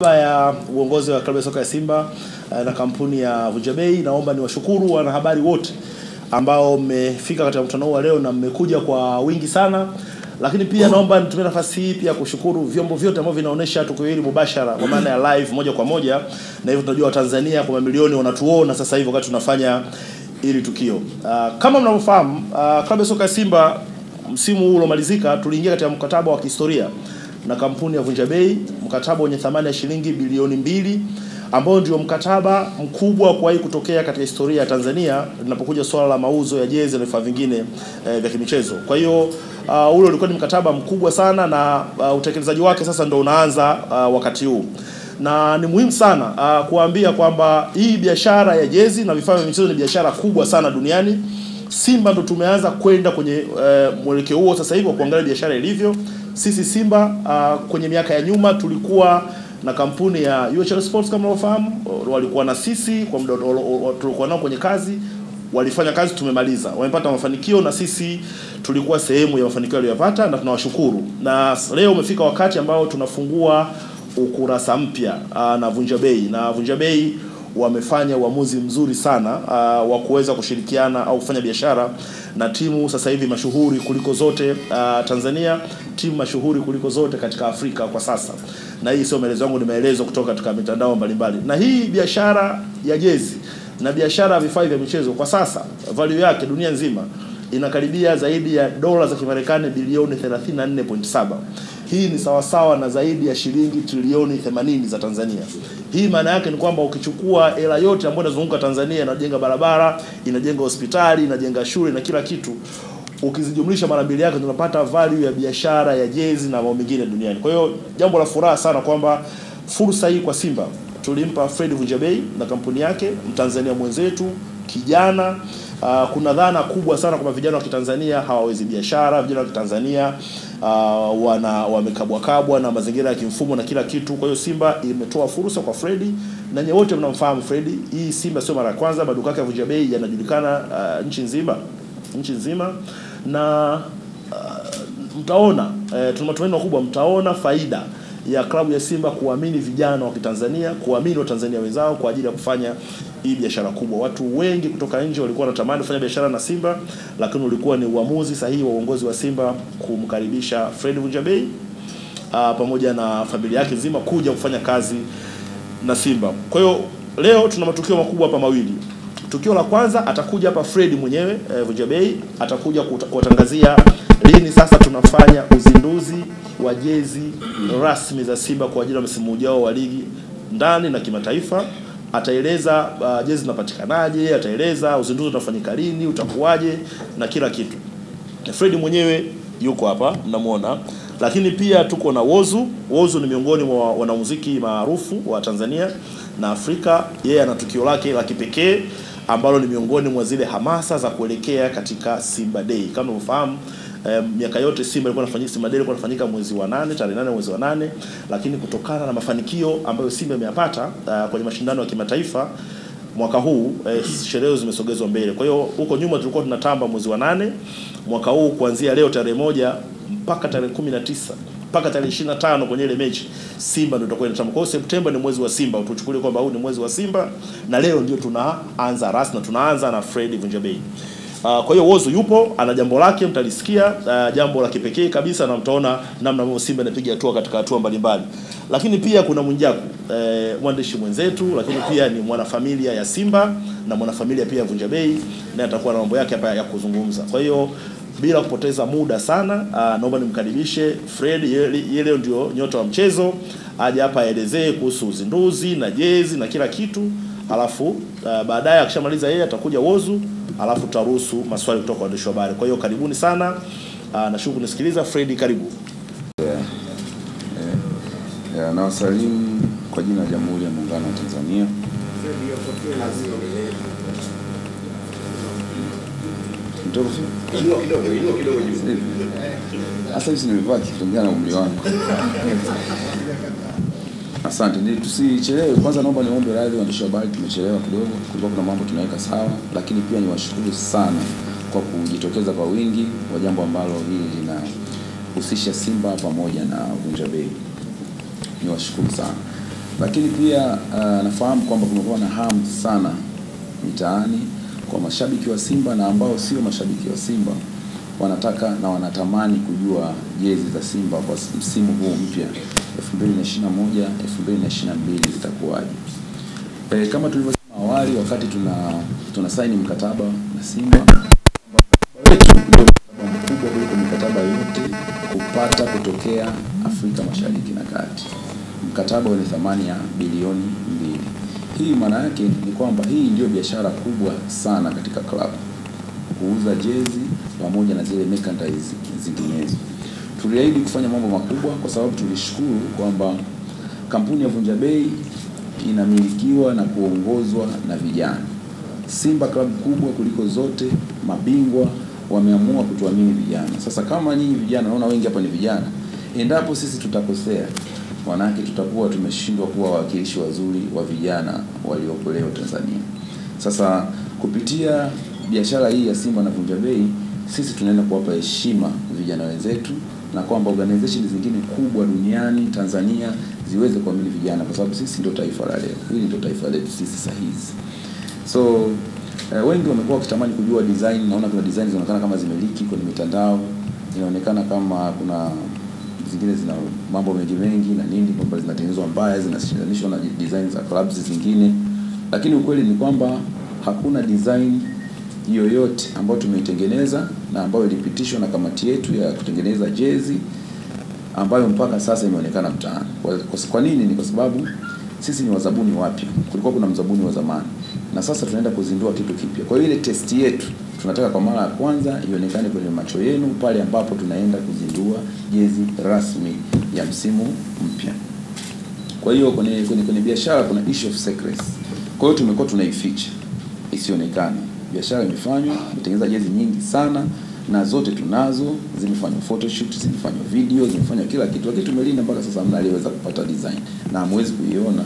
Ya uongozi wa klabu ya soka ya Simba na kampuni ya Vunja Bei, naomba niwashukuru wanahabari wote ambao mmefika katika mkutano huu leo na mmekuja kwa wingi sana. Lakini pia naomba nitumie nafasi hii pia kushukuru vyombo vyote ambavyo vinaonesha tukio hili mubashara, kwa maana ya live, moja kwa moja, na hivyo tunajua Watanzania kwa mamilioni wanatuona sasa hivi wakati tunafanya hili tukio. Kama mnavyofahamu, klabu ya soka ya Simba msimu huu uliomalizika tuliingia katika mkataba wa kihistoria na kampuni ya Vunja Bei, mkataba wenye thamani ya shilingi bilioni 2, ambao ndio mkataba mkubwa kuwahi kutokea katika historia ya Tanzania linapokuja swala la mauzo ya jezi na vifaa vingine vya kimichezo. Kwa hiyo ule ulikuwa ni mkataba mkubwa sana, na utekelezaji wake sasa ndio unaanza wakati huu. Na ni muhimu sana kuambia kwamba hii biashara ya jezi na vifaa vya michezo ni biashara kubwa sana duniani. Simba ndo tumeanza kwenda kwenye mwelekeo huo sasa hivi, kuangalia biashara ilivyo. Sisi Simba kwenye miaka ya nyuma tulikuwa na kampuni ya UHL Sports, kama unafahamu, walikuwa na sisi kwa muda tulikuwa nao kwenye kazi, walifanya kazi, tumemaliza, wamepata mafanikio, na sisi tulikuwa sehemu ya mafanikio waliyopata, na tunawashukuru. Na leo umefika wakati ambao tunafungua ukurasa mpya na Vunja Bei, na Vunja Bei wamefanya uamuzi mzuri sana wa kuweza kushirikiana au kufanya biashara na timu sasa hivi mashuhuri kuliko zote Tanzania, timu mashuhuri kuliko zote katika Afrika kwa sasa. Na hii sio maelezo yangu, ni maelezo kutoka katika mitandao mbalimbali. Na hii biashara ya jezi na biashara ya vifaa vya michezo kwa sasa value yake dunia nzima inakaribia zaidi ya dola za Kimarekani bilioni 34.7. Hii ni sawasawa na zaidi ya shilingi trilioni 80 za Tanzania. Hii maana yake ni kwamba ukichukua hela yote ambayo inazunguka Tanzania, inajenga barabara, inajenga hospitali, inajenga shule na kila kitu, ukizijumlisha mara mbili yake tunapata value ya biashara ya jezi na mambo mengine duniani. Kwa hiyo jambo la furaha sana kwamba fursa hii kwa Simba tulimpa Fred Vunja Bei na kampuni yake, Mtanzania mwenzetu, kijana. Kuna dhana kubwa sana kwamba vijana wa Kitanzania hawawezi biashara, vijana wa Kitanzania wamekabwa na mazingira ya kimfumo na kila kitu. Kwa hiyo Simba imetoa fursa kwa Fred, na nyewe wote mnamfahamu Fred. Hii Simba sio mara ya kwanza, maduka yake ya Vunja Bei yanajulikana nchi nzima, na mtaona tuna matumaini makubwa mtaona faida ya klabu ya Simba kuamini vijana wa Kitanzania, kuamini Watanzania wenzao kwa ajili ya kufanya hii biashara kubwa. Watu wengi kutoka nje walikuwa wanatamani kufanya biashara na Simba, lakini ulikuwa ni uamuzi sahihi wa uongozi wa Simba kumkaribisha Fred Vunja Bei pamoja na familia yake nzima kuja kufanya kazi na Simba. Kwa hiyo leo tuna matukio makubwa hapa mawili. Tukio la kwanza, atakuja hapa Fred mwenyewe Vunja Bei, atakuja kuwatangazia lini sasa tunafanya uzinduzi wa jezi rasmi za Simba kwa ajili ya msimu ujao wa ligi ndani na kimataifa. Ataeleza jezi zinapatikanaje, ataeleza uzinduzi utafanyika lini, utakuwaje na kila kitu. Fred mwenyewe yuko hapa, mnamuona. Lakini pia tuko na Wozu ni miongoni mwa wanamuziki maarufu wa Tanzania na Afrika. Yeye ana tukio lake la kipekee ambalo ni miongoni mwa zile hamasa za kuelekea katika Simba Day. Kama unafahamu, miaka yote Simba ilikuwa inafanyika, Simba Day ilikuwa inafanyika mwezi wa 8, tarehe 8 mwezi wa 8, lakini kutokana na mafanikio ambayo Simba imeyapata kwenye mashindano ya kimataifa mwaka huu, sherehe zimesogezwa mbele. Kwa hiyo huko nyuma tulikuwa tunatamba mwezi wa 8, mwaka huu kuanzia leo tarehe 1 mpaka tarehe 19 mpaka tarehe 25 kwenye ile mechi Simba ndio tutakuwa tunatamba. Kwa hiyo Septemba ni mwezi wa Simba, tuchukulie kwamba huu ni mwezi wa Simba, na leo ndio tunaanza rasmi, na tunaanza na Fred Vunja Bei. Kwa hiyo Wozu yupo, ana jambo lake, mtalisikia, jambo la kipekee kabisa, na mtaona namna ambavyo Simba inapiga hatua katika hatua mbalimbali. Lakini pia kuna Mwijaku, mwandishi mwenzetu, lakini pia ni mwanafamilia ya Simba na mwanafamilia pia Vunja Bei, na atakuwa na mambo yake hapa ya kuzungumza. Kwa hiyo bila kupoteza muda sana, naomba nimkaribishe Fred. Yeye ndio nyota wa mchezo, aje hapa aelezee kuhusu uzinduzi na jezi na kila kitu. Alafu baadaye akishamaliza yeye atakuja Wozu, alafu tutaruhusu maswali kutoka kwa waandishi wa habari. Kwa hiyo karibuni sana, nashukuru kunisikiliza. Fred, karibu. Na wasalimu kwa jina la Jamhuri ya Muungano wa Tanzania. Kidogo. Sasa hivi nimevaa kitongana na umri wangu. Asante. Tusichelewe. Kwanza naomba niombe radhi waandishi wa habari, tumechelewa kidogo. Kulikuwa kuna mambo tunaweka sawa, lakini pia niwashukuru sana kwa kujitokeza kwa wingi wa jambo ambalo hili linahusisha Simba pamoja na Vunja Bei. Niwashukuru sana. Lakini pia nafahamu kwamba kumekuwa na hamu sana mitaani kwa mashabiki wa Simba na ambao sio mashabiki wa Simba wanataka na wanatamani kujua jezi za Simba kwa msimu huu mpya 2021 2022 zitakuwaje. Kama tulivyosema awali wakati tuna sign mkataba na Simba, wetu ndio mkataba mkubwa kuliko mikataba yote kupata kutokea Afrika Mashariki na Kati. Mkataba wenye thamani ya bilioni 2. Hii maana yake ni kwamba hii ndio biashara kubwa sana katika klabu, kuuza jezi pamoja na zile merchandise zinginezo. Tuliahidi kufanya mambo makubwa kwa sababu tulishukuru kwamba kampuni ya Vunja Bei inamilikiwa na kuongozwa na vijana. Simba klabu kubwa kuliko zote, mabingwa wameamua kutuamini vijana. Sasa kama nyinyi vijana, naona wengi hapa ni vijana, endapo sisi tutakosea, wanawake tutakuwa tumeshindwa kuwa wawakilishi wazuri wa vijana waliopo leo Tanzania. Sasa kupitia biashara hii ya Simba na Vunja Bei, sisi tunaenda kuwapa heshima vijana wenzetu na kwamba organization zingine kubwa duniani Tanzania ziweze kuamini vijana kwa sababu sisi ndio taifa la leo. Hili ndio taifa letu sisi sahihi. So wengi wamekuwa wakitamani kujua design. Naona kuna design zinaonekana kama zimeliki kwenye mitandao. Inaonekana kama kuna zingine zina mambo mengi na nini, kwamba zinatengenezwa mbaya, zinashindanishwa na design za clubs zingine. Lakini ukweli ni kwamba hakuna design yoyote ambayo tumeitengeneza na ambayo ilipitishwa na kamati yetu ya kutengeneza jezi ambayo mpaka sasa imeonekana mtaani. Kwa nini? Ni kwa sababu sisi ni wazabuni wapya. Kulikuwa kuna mzabuni wa zamani na sasa tunaenda kuzindua kitu kipya. Kwa hiyo ile test yetu tunataka kwa mara ya kwanza ionekane kwenye macho yenu pale ambapo tunaenda kuzindua jezi rasmi ya msimu mpya. Kwa hiyo kwenye biashara kuna issue of secrecy. Kwa hiyo tumekuwa tunaificha isionekane. Biashara imefanywa, tumetengeneza jezi nyingi sana na zote tunazo, zimefanywa photoshoot, zimefanywa video, zimefanywa kila kitu. Lakini tumelinda mpaka sasa hamna aliyeweza kupata design na hamwezi kuiona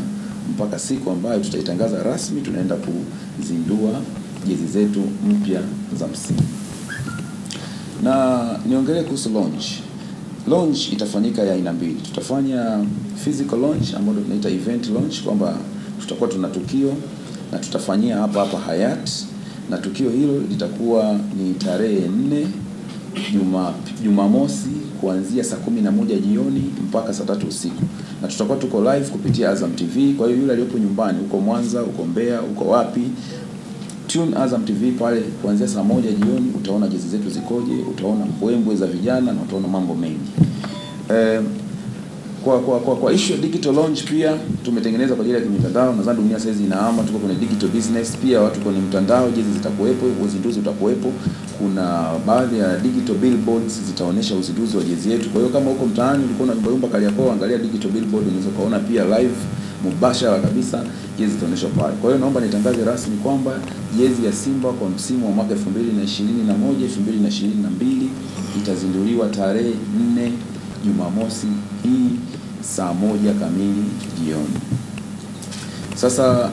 mpaka siku ambayo tutaitangaza rasmi tunaenda kuzindua jezi zetu mpya za msimu. Na niongelee kuhusu launch. Launch itafanyika ya aina mbili. Tutafanya physical launch ambayo tunaita event launch, kwamba tutakuwa tuna tukio na tutafanyia hapa Hayat, na tukio hilo litakuwa ni tarehe 4 Jumamosi kuanzia saa 11 jioni mpaka saa 3 usiku. Na tutakuwa tuko live kupitia Azam TV. Kwa hiyo yule aliyopo nyumbani, uko Mwanza, uko Mbeya, uko wapi, tune Azam TV pale kuanzia saa 1 jioni, utaona jezi zetu zikoje, utaona mbwembwe za vijana na utaona mambo mengi. Kwa issue digital launch pia tumetengeneza kwa ajili ya mitandao. Nadhani dunia sasa inahama, tuko kwenye digital business pia, watu kwenye mtandao, jezi zitakuwepo, uzinduzi utakuwepo. Kuna baadhi ya digital billboards zitaonesha uzinduzi wa jezi yetu. Kwa hiyo kama uko mtaani ulikuwa unayumba Kariakoo, angalia digital billboard, unaweza kuona pia live mubashara kabisa jezi zitaonyeshwa pale. Kwa hiyo naomba nitangaze rasmi kwamba jezi ya Simba kwa msimu wa mwaka 2021 2022 itazinduliwa tarehe 4 Jumamosi hii saa 1 kamili jioni. Sasa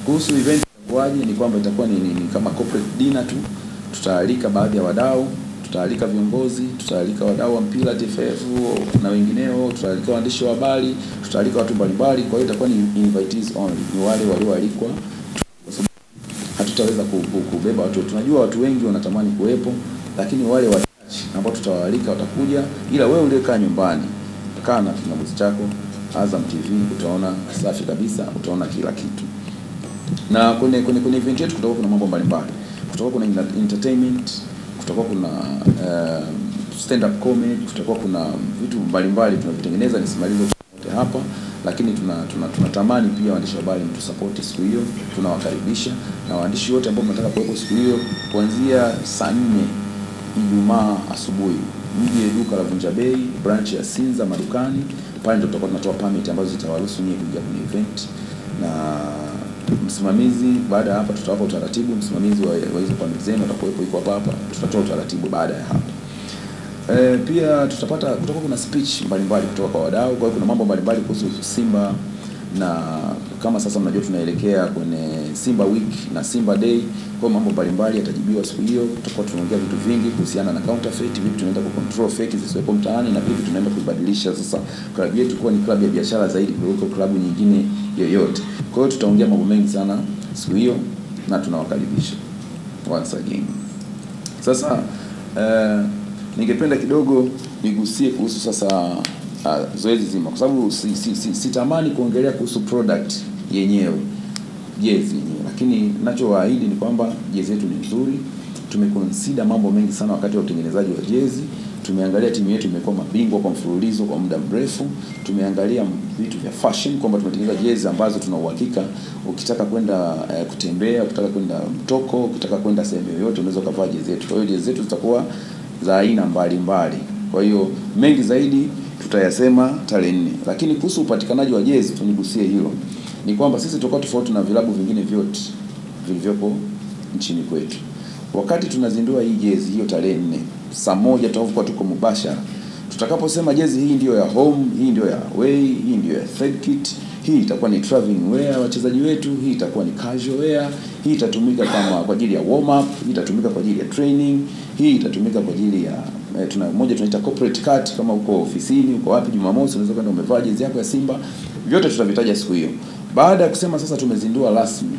kuhusu event kwaje, ni kwamba itakuwa ni kama corporate dinner tu. Tutaalika baadhi ya wadau, tutaalika viongozi, tutaalika wadau wa mpira TFF na wengineo, tutaalika waandishi wa habari, tutaalika watu mbalimbali. Kwa hiyo itakuwa ni invitees only, ni wale walioalikwa, kwa sababu hatutaweza kubeba watu. Tunajua watu wengi wanatamani kuwepo, lakini wale wachache ambao tutawaalika watakuja. Ila wewe uliyekaa nyumbani, kaa na kingamuzi chako Azam TV, utaona safi kabisa, utaona kila kitu. Na kwenye event yetu kutakuwa kuna mambo mbalimbali. Kutakuwa kuna entertainment, kutakuwa kuna stand up comedy, kutakuwa kuna vitu mbalimbali tunavitengeneza, nisimalize wote hapa, lakini tunatamani pia waandishi wa habari mtu support siku hiyo. Tunawakaribisha na waandishi wote ambao mnataka kuwepo siku hiyo kuanzia saa 4 Ijumaa asubuhi. Mje duka la Vunja Bei, branch ya Sinza madukani. Pale ndio tutakuwa tunatoa permit ambazo zitawaruhusu nyinyi kuingia kwenye event. Na msimamizi baada ya hapa tutawapa utaratibu, msimamizi wa hizo permit zenu atakuwepo, yuko hapa, tutatoa utaratibu baada ya hapa. Pia kutakuwa kuna speech mbalimbali kutoka kwa wadau. Kwa hiyo kuna mambo mbalimbali kuhusu Simba na kama sasa mnajua tunaelekea kwenye Simba Week na Simba Day, kwa mambo mbalimbali yatajibiwa siku hiyo. Tutakuwa tunaongea vitu vingi kuhusiana na counterfeit, vipi tunaenda ku control fake zisiwepo mtaani, na vipi tunaenda kubadilisha sasa klabu yetu kuwa ni klabu ya biashara zaidi kuliko klabu nyingine yoyote. Kwa hiyo tutaongea mambo mengi sana siku hiyo na tunawakaribisha once again. Sasa ningependa kidogo nigusie kuhusu sasa zoezi zima, kwa sababu sitamani kuongelea kuhusu product yenyewe, jezi yenyewe, lakini ninachowaahidi ni kwamba jezi yetu ni nzuri. Tumeconsider mambo mengi sana wakati wa utengenezaji wa jezi. Tumeangalia timu yetu imekuwa mabingwa kwa mfululizo kwa muda mrefu. Tumeangalia vitu vya fashion, kwamba tumetengeneza jezi ambazo tuna uhakika ukitaka kwenda kutembea, ukitaka kwenda mtoko, ukitaka kwenda sehemu yoyote unaweza kuvaa jezi yetu. Kwa hiyo jezi zetu zitakuwa za aina mbalimbali. Kwa hiyo mengi zaidi tutayasema tarehe 4. Lakini kuhusu upatikanaji wa jezi tunigusie hilo. Ni kwamba sisi tutakuwa tofauti na vilabu vingine vyote vilivyopo nchini kwetu. Wakati tunazindua hii jezi hiyo tarehe 4, saa 1 tutakuwa tuko mubashara. Tutakaposema jezi hii ndio ya home, hii ndio ya away, hii ndio ya third kit, hii itakuwa ni traveling wear wachezaji wetu, hii itakuwa ni casual wear, hii itatumika kama kwa ajili ya warm up, hii itatumika kwa ajili ya training, hii itatumika kwa ajili ya tunaita corporate cut, kama uko ofisini, uko wapi Jumamosi unaweza kwenda umevaa jezi yako ya Simba. Vyote tutavitaja siku hiyo. Baada ya kusema sasa tumezindua rasmi,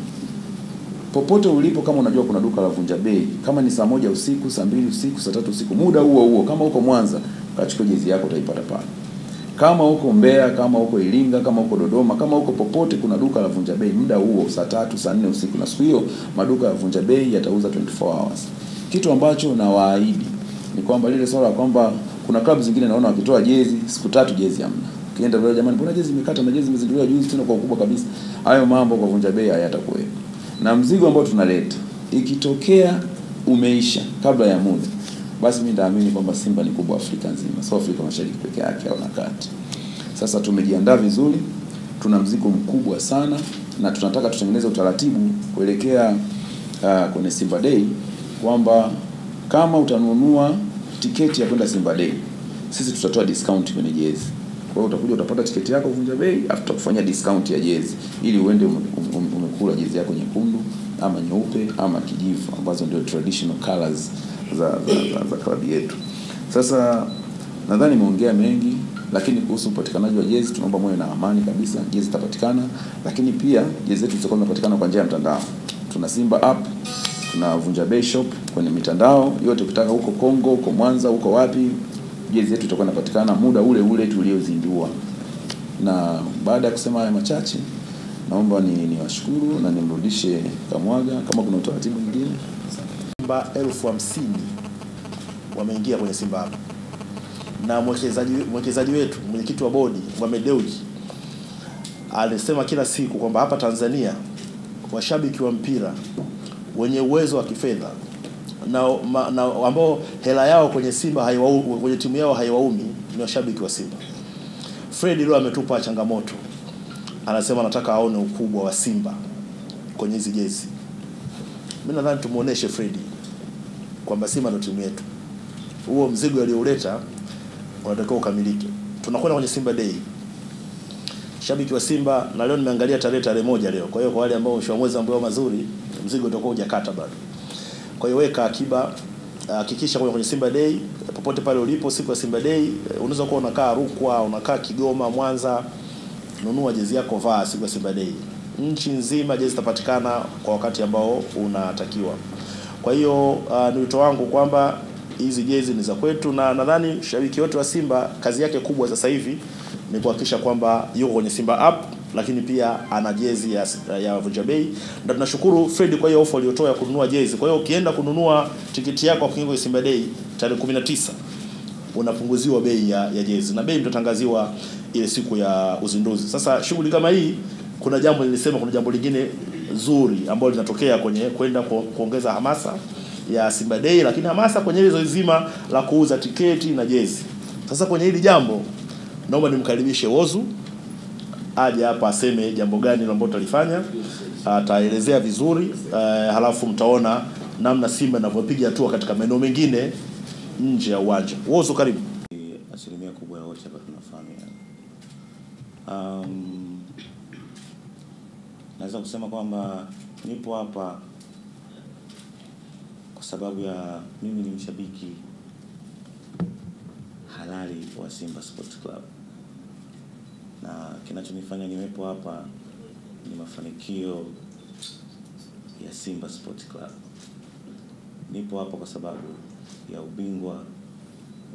popote ulipo, kama unajua kuna duka la Vunja Bei, kama ni saa 1 usiku, saa 2 usiku, saa 3 usiku, muda huo kama uko Mwanza, kachukua jezi yako utaipata pale. Kama uko Mbeya, kama uko Iringa, kama uko Dodoma, kama uko popote kuna duka la Vunja Bei, muda huo saa 3, saa 4 usiku. Na siku hiyo maduka ya Vunja Bei yatauza 24 hours. Kitu ambacho nawaahidi ni kwamba lile swala kwamba kuna klabu zingine naona wakitoa jezi siku 3 jezi hamna. Kienda bwana, jamani, mbona jezi imekata na jezi imezinduliwa juzi tena kwa ukubwa kabisa. Hayo mambo kwa Vunja Bei hayatakuwepo. Na mzigo ambao tunaleta ikitokea umeisha kabla ya muda, basi mimi naamini kwamba Simba ni kubwa Afrika nzima, sio Afrika Mashariki peke yake au na kati. Sasa tumejiandaa vizuri, tuna mzigo mkubwa sana, na tunataka tutengeneze utaratibu kuelekea kwenye Simba Day, kwamba kama utanunua tiketi ya kwenda Simba Day, sisi tutatoa discount kwenye jezi. Kwa hiyo utakuja utapata tiketi yako Vunja Bei, afu tukufanyia discount ya jezi ili uende umekula jezi yako nyekundu ama nyeupe ama kijivu, ambazo ndio traditional colors za klabu yetu. Sasa nadhani nimeongea mengi, lakini kuhusu upatikanaji wa jezi tunaomba moyo na amani kabisa. Jezi zitapatikana, lakini pia jezi zetu zitakuwa zinapatikana kwa njia ya mtandao. Tuna Simba app, tuna Vunja Bei shop kwenye mitandao yote. Ukitaka huko Kongo, huko Mwanza, huko wapi, jezi yetu itakuwa inapatikana muda ule tuliozindua. Na baada ya kusema haya machache, naomba niwashukuru na nimrudishe Kamwaga kama kuna utaratibu mwingine. Simba 50,000 wameingia kwenye Simba hapa. Na mwekezaji wetu, mwenyekiti wa bodi Mohamed Dewji, alisema kila siku kwamba hapa Tanzania washabiki wa mpira wenye uwezo wa kifedha na ambao hela yao kwenye Simba kwenye timu yao haiwaumi ni washabiki wa Simba. Fred leo ametupa changamoto. Anasema anataka aone ukubwa wa Simba kwenye hizi jezi. Mimi nadhani tumuoneshe Fred kwamba Simba ndio timu yetu. Huo mzigo alioleta unatakiwa ukamilike. Tunakwenda kwenye Simba Day. Shabiki wa Simba, na leo nimeangalia tarehe 1 leo. Kwa hiyo kwa wale ambao mwisho wa mwezi ambao mazuri, mzigo utakuwa hujakata bado. Kwa hiyo weka akiba, hakikisha kwenye Simba Day, popote pale ulipo siku ya Simba Day, unaweza kuwa unakaa Rukwa, unakaa Kigoma, Mwanza, nunua jezi yako vaa siku ya Simba Day. Nchi nzima jezi zitapatikana kwa wakati ambao unatakiwa. Kwa hiyo ni wito wangu kwamba hizi jezi ni za kwetu, na nadhani shabiki wote wa Simba kazi yake kubwa sasa hivi ni kuhakikisha kwamba yuko kwenye Simba app, lakini pia ana jezi ya Vunja Bei. Na tunashukuru Fred kwa hiyo offer aliyotoa ya kununua jezi. Kwa hiyo ukienda kununua tiketi yako kwa Simba Day tarehe 19 unapunguziwa bei ya jezi, na bei mtatangaziwa ile siku ya uzinduzi. Sasa shughuli kama hii, kuna jambo nilisema, kuna jambo lingine zuri ambalo linatokea kwenye kwenda kuongeza hamasa ya Simba Day, lakini hamasa kwenye hizo zima la kuuza tiketi na jezi. Sasa kwenye hili jambo naomba nimkaribishe Wozu aje hapa aseme jambo gani ambalo tutalifanya. Ataelezea vizuri, halafu mtaona namna Simba inavyopiga hatua katika maeneo mengine nje ya uwanja. Wozu, karibu. Asilimia kubwa ya wote hapa tunafahamu. naweza kusema kwamba nipo hapa kwa sababu ya mimi ni mshabiki halali wa Simba Sports Club, na kinachonifanya niwepo hapa ni mafanikio ya Simba Sports Club. Nipo hapa kwa sababu ya ubingwa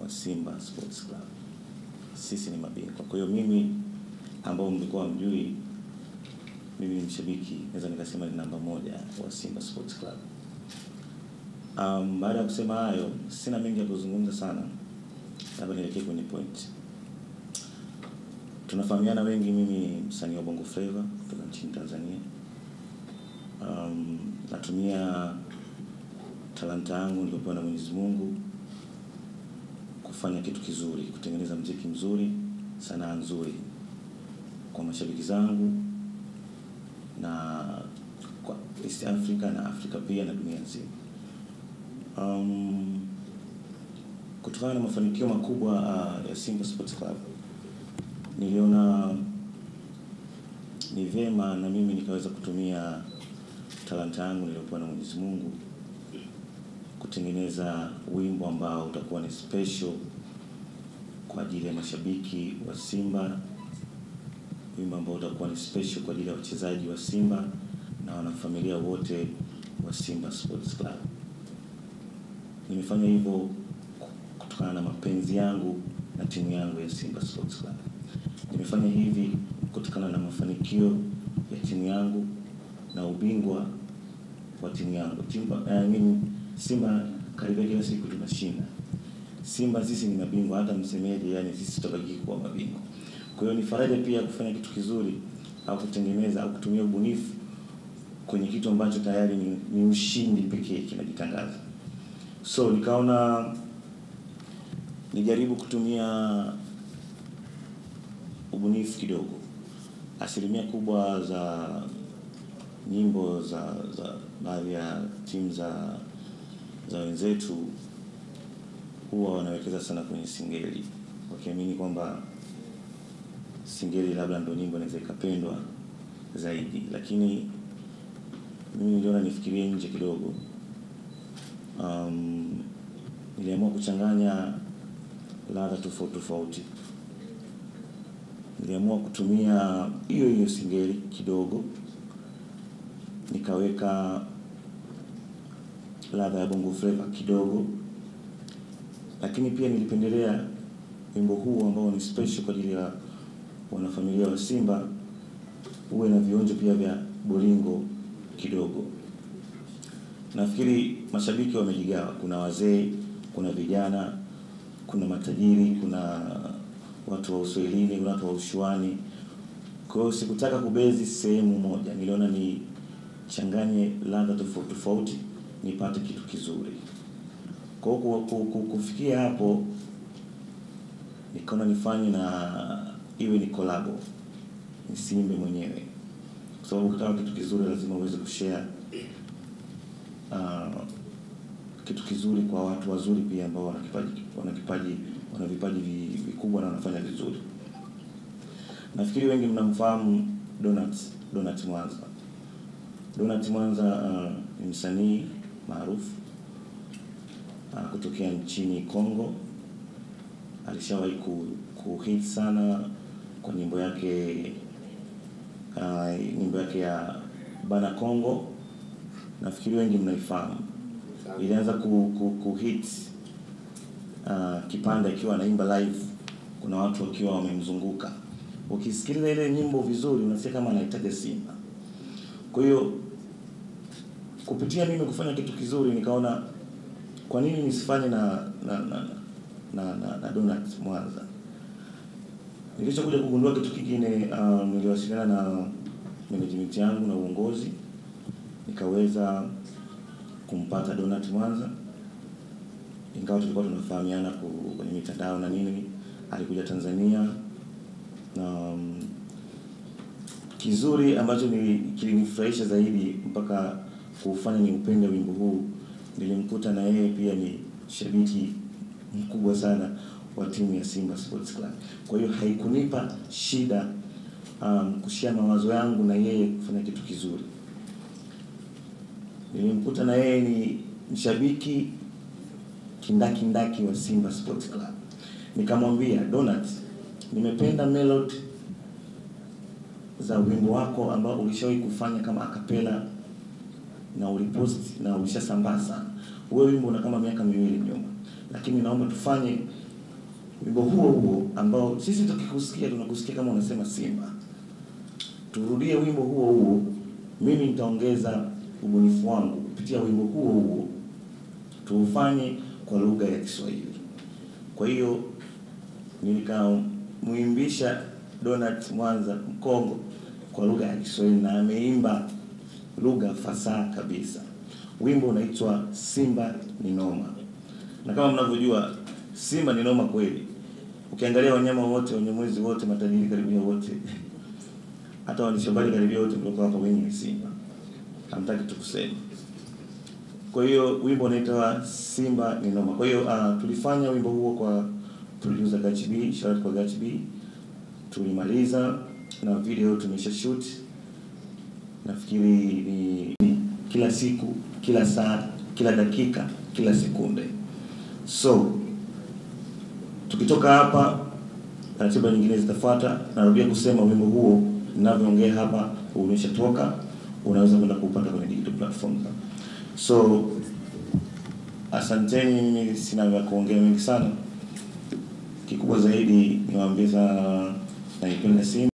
wa Simba Sports Club. Sisi ni mabingwa. Kwa hiyo mimi ambao mlikuwa mjui, mimi ni mshabiki, naweza nikasema ni namba 1 wa Simba Sports Club. Baada ya kusema hayo, sina mengi ya kuzungumza sana. Labda nielekee kwenye point. Tunafahamiana wengi, mimi msanii wa Bongo Flava kutoka nchini Tanzania. Natumia talanta yangu niliyopewa na Mwenyezi Mungu kufanya kitu kizuri, kutengeneza muziki mzuri, sanaa nzuri kwa mashabiki zangu na kwa East Africa na Afrika pia na dunia nzima. Kutokana na mafanikio makubwa ya Simba Sports Club, niliona ni vyema na mimi nikaweza kutumia talanta yangu niliyopewa na Mwenyezi Mungu kutengeneza wimbo ambao utakuwa ni special kwa ajili ya mashabiki wa Simba, wimbo ambao utakuwa ni special kwa ajili ya wachezaji wa Simba na wanafamilia wote wa Simba Sports Club. Nimefanya hivyo kutokana na mapenzi yangu na timu yangu ya Simba Sports Club. Nimefanya hivi kutokana na mafanikio ya timu yangu na ubingwa wa timu yangu. Simba karibia kila siku tunashinda. Simba sisi ni mabingwa, hata msemeje, yani sisi tutabaki kuwa mabingwa. Kwa hiyo ni faraja pia kufanya kitu kizuri au kutengeneza au kutumia ubunifu kwenye kitu ambacho tayari ni ushindi pekee kinajitangaza. So nikaona nijaribu kutumia ubunifu kidogo. Asilimia kubwa za nyimbo za baadhi ya timu za wenzetu huwa wanawekeza sana kwenye singeli, wakiamini kwamba singeli labda ndio nyimbo inaweza ikapendwa zaidi, lakini mimi niliona nifikirie nje kidogo. Niliamua kuchanganya ladha tofauti. Niliamua kutumia hiyo singeli kidogo, nikaweka ladha ya Bongo Flava kidogo, lakini pia nilipendelea wimbo huu ambao ni special kwa ajili ya wanafamilia wa Simba uwe na vionjo pia vya bolingo kidogo. Nafikiri mashabiki wamejigawa, kuna wazee, kuna vijana, kuna matajiri, kuna watu wa Uswahilini, kuna watu wa Ushuani. Kwa hiyo sikutaka kubezi sehemu moja, niliona ni changanye ladha tofauti nipate kitu kizuri. Kwa hiyo kufikia hapo nikaona nifanye na iwe ni collabo, nisimbe mwenyewe. Kwa sababu ukitaka kitu kizuri lazima uweze kushare kitu kizuri kwa watu wazuri pia ambao wana vipaji vikubwa na wanafanya vizuri. Nafikiri wengi mnamfahamu Donat Mwanza. Donat Mwanza ni msanii maarufu kutokea nchini Kongo. Alishawahi kuhit sana kwa nyimbo yake ya Bana Kongo. Nafikiri wengi mnaifahamu. Ilianza kuhit kipande akiwa anaimba live, kuna watu wakiwa wamemzunguka. Ukisikiliza ile nyimbo vizuri unasikia kama anaitaja Simba. Kwa hiyo kupitia mimi kufanya kitu kizuri nikaona kwa nini nisifanye na Donat Mwanza. Nilichokuja kugundua kitu kingine, niliwasiliana na management yangu na uongozi, nikaweza kumpata Donat Mwanza. Ingawa tulikuwa tunafahamiana kwenye mitandao na nini, alikuja Tanzania na kizuri ambacho kilinifurahisha zaidi mpaka kufanya ni upende wimbo huu, nilimkuta na yeye pia ni shabiki mkubwa sana wa timu ya Simba Sports Club. Kwa hiyo haikunipa shida kushia mawazo yangu na yeye kufanya kitu kizuri. Nilimkuta na yeye ni mshabiki kindaki wa Simba Sports Club. Nikamwambia, Donald, nimependa melody za wimbo wako ambao ulishawahi kufanya kama acapella na ulipost na ulishasambaa sana. Wewe wimbo una kama miaka 2 nyuma. Lakini naomba tufanye wimbo huo ambao sisi tukikusikia tunakusikia kama unasema Simba. Turudie wimbo huo. Mimi nitaongeza ubunifu wangu kupitia wimbo huo. Tuufanye kwa lugha ya Kiswahili. Kwa hiyo nikamuimbisha Donald Mwanza Mkongo kwa lugha ya Kiswahili na ameimba lugha fasaha kabisa. Wimbo unaitwa Simba ni Noma. Na kama mnavyojua Simba ni noma kweli. Ukiangalia wanyama wote, wanyamwezi wote, matajiri karibia wote, hata wanishambali karibia wote mloko hapa wengi ni Simba. Hamtaki tukuseme. Kwa hiyo wimbo unaitwa Simba ni Noma. Kwa hiyo tulifanya wimbo huo kwa producer Gachi B, shout out kwa Gachi B. Tulimaliza na video tumesha shoot. Nafikiri ni kila siku, kila saa, kila dakika, kila sekunde. So tukitoka hapa ratiba nyingine zitafuata. Narudia kusema wimbo huo ninavyoongea hapa umeshatoka, unaweza kwenda kupata kwenye digital platform. So asanteni, mimi sina vya kuongea mengi sana. Kikubwa zaidi niwaambia naipenda Simba.